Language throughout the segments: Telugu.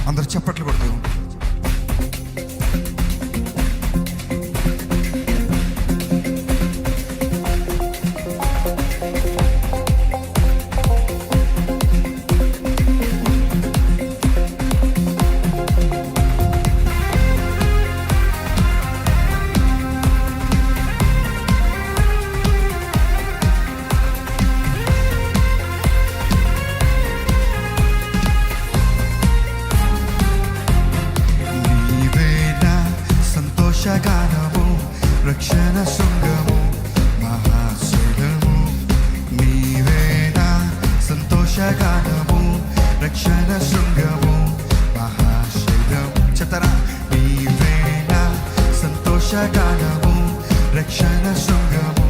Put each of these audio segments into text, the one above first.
అందరు చప్పట్లు కొడుతూ గానము రక్షణ శృంగము మహాశైలము నీవేనా సంతోషగానము రక్షణ శృంగము మహాశైలము చెత్తరా నీవేనా సంతోషగానము రక్షణ శృంగము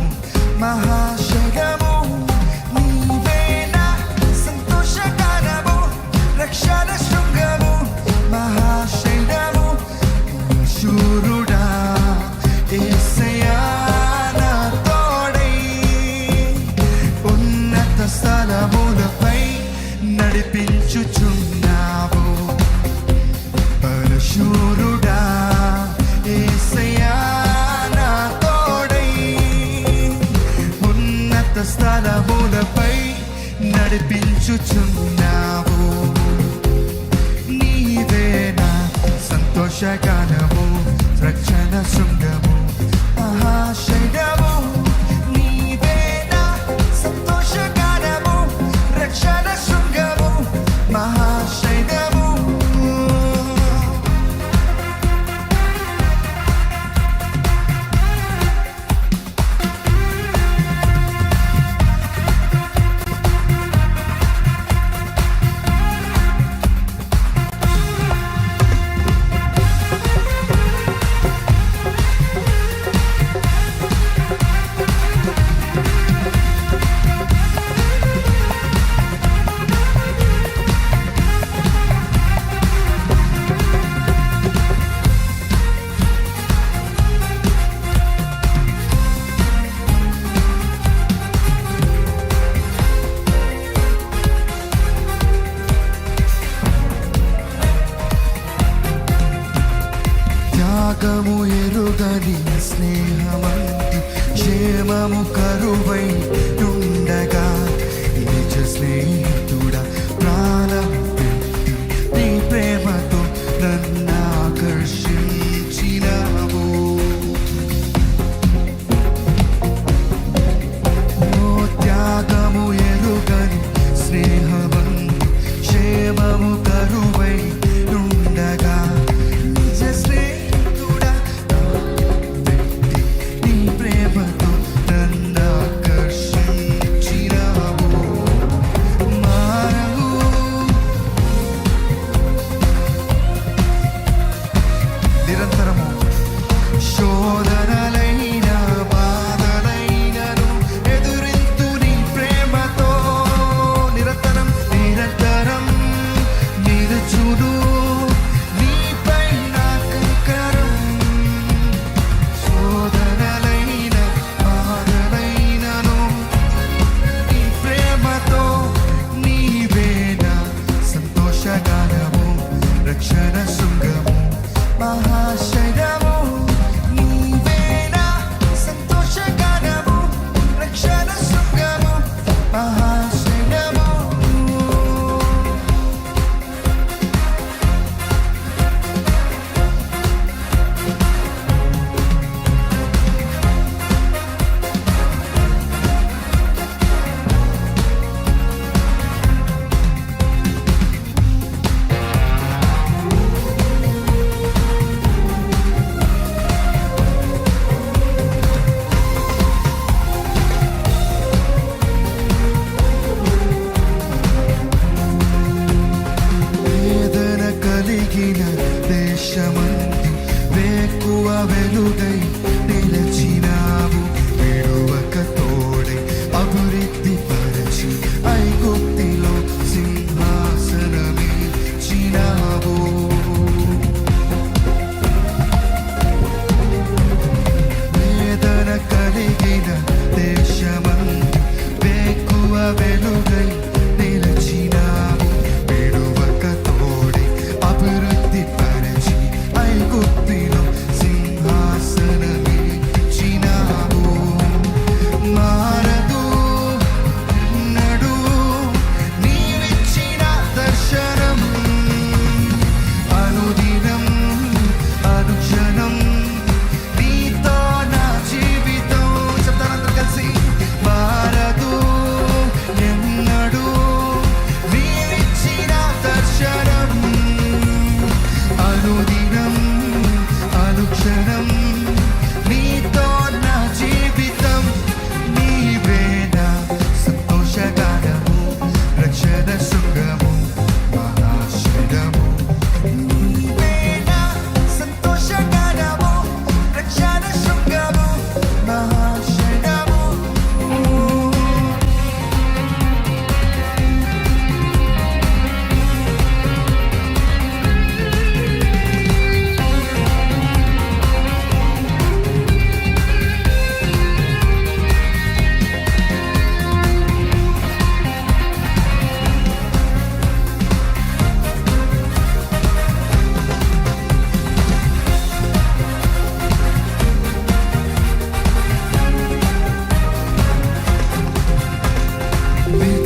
మహాశైలము నీవేనా సంతోషగానము రక్షణ శృంగము మహాశైలము శూరుడా స్థలములపై నడిపించుచున్నావు బలశూరుడా యేసయ్యా నా తోడై ఉన్నత స్థలములపై నడిపించుచున్నావు నీవేనా సంతోషగానము రక్షణ శృంగము మహాశైలము రక్షణ శృంగము మహాశైలము త్యాగము ఎరుగని స్నేహమంతి క్షేమము కరువై ఉండగా నిజ స్నేహితుడా ప్రాణం పెట్టి నీ ప్రేమతో నన్ను ఆకర్షించినావు త్యాగము ఎరుగని స్నేహమంతి క్షేమము కరువై ఉండగా నిరంతరము శోధనలైన బాధలైనను ఎదురింతు నీ ప్రేమతో నిరంతరం నిరంతరం నిలుచును నీపై నా కనికరం శోధనలైన బాధలైనను నీ ప్రేమతో నీవేనా సంతోషగానము రక్షణ శృంగము మహాశైలము నీవేనా సంతోషగానము రక్షణ శృంగము మహాశైలము దేశమందు వేకువ వెలుగై నిలచినావు విడువక తోడై అభివృద్ధి పరచి ఐగుప్తిలో సింహాసనమిచ్చినావు వేదన కలిగిన దేశమందు వేకువ వెలుగై నిలచినావు విడువక తోడై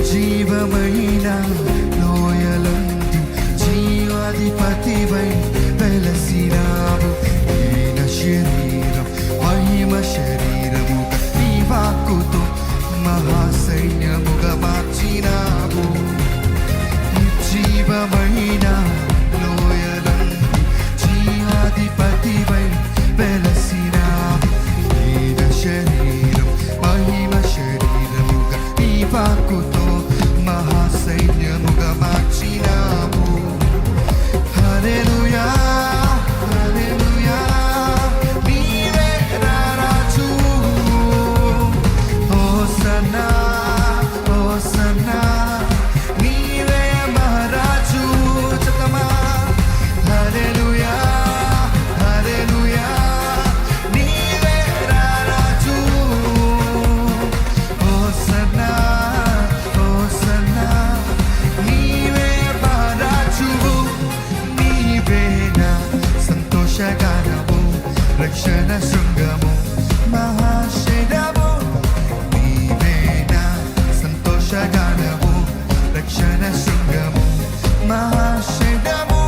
జీవమైన లోయలందు జీవాధిపతివై వెలసినావు. దీన శరీరం మహిమ శరీరముగా నీ వాక్కుతో మహాసైన్యముగా మార్చినావు. జీవమైన లోయలందు జీవాధిపతివై వెలసినావు. దీన శరీరం మహిమ శరీరముగా నీ వాక్కుతో మహాసైన్యముగా మార్చినావు. హల్లెలూయా హల్లెలూయా నీవే రారాజు. హోసన్నా హోసన్నా నీవే మహారాజు. చతమా హల్లెలూయా హల్లెలూయా నీవే రారాజు. హోసన్నా హోసన్నా నీవే మహారాజువు. నీవే నా సంతోషగానము రక్షణ శృంగము మహాశైలము. నీవే నా సంతోషగానము రక్షణ శృంగము మహాశైలము.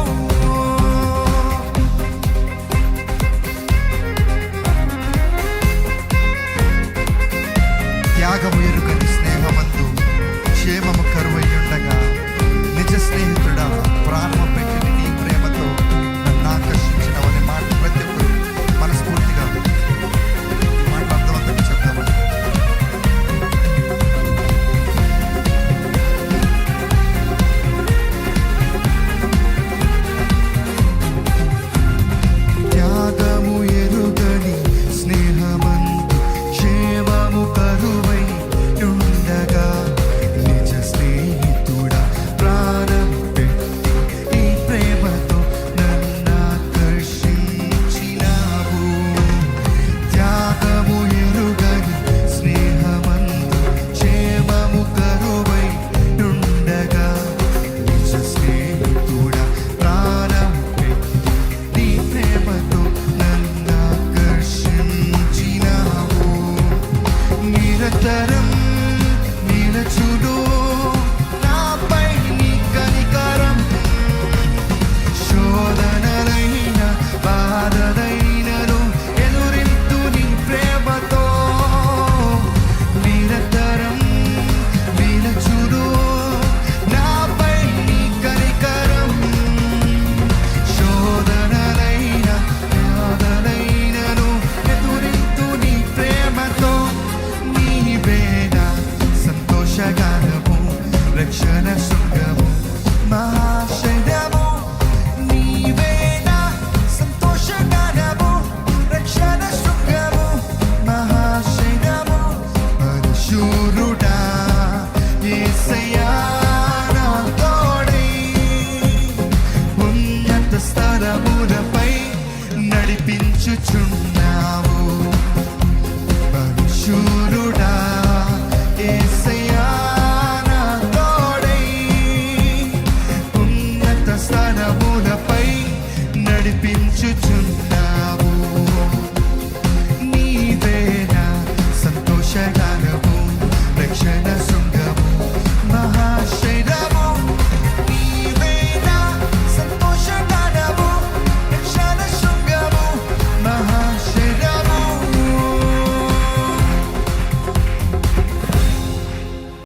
త్యాగము ఎరుగని స్నేహమందు క్షేమము కరువయ్యుండగా నిజ స్నేహితుడా ప్రాణము పెట్టిన నీ ప్రేమతో నన్ను ఆకర్షించినవని మాట ప్రతి ఒక్కరు మనస్ఫూర్తిగా మాట అర్థవంతంగా చెప్తామని. త్యాగము ఎరుగని స్నేహమందు క్షేమము కరువై ఉండగా నిజ స్నేహితుడా ప్రాణం పెట్టి ఈ ప్రేమతో నన్ను ఆకర్షించినావు. త్యాగము ఎరుగని స్నేహమందు క్షేమము కరువై ఉండగా నిజ స్నేహితుడా ప్రాణం పెట్టి నీ ప్రేమతో నన్ను ఆకర్షించినావు. నిరంతరం నిలచుడు నాపై నీ కనికరం. శోధనలైన బాధలైనను ఎదురింతు నీ ప్రేమతో. నిరంతరం నిలచుడు నాపై నీ కనికరం. శోధనలైన బాధలైనను ఎదురింతు నీ ప్రేమతో. నీవే నా సంతోషగానము రక్షణ శృంగము మహాశైలము. నీవే నా సంతోషగానము రక్షణ శృంగము మహాశైలము. పరిశుద్ధుడా యేసయ్యా నా తోడై ఉన్నత స్థలములపై నడిపించుచున్నావు. పరిశుద్ధుడా యేసయ్యా నా తోడై ఉన్నత స్థలములపై నడిపించుచున్నావు.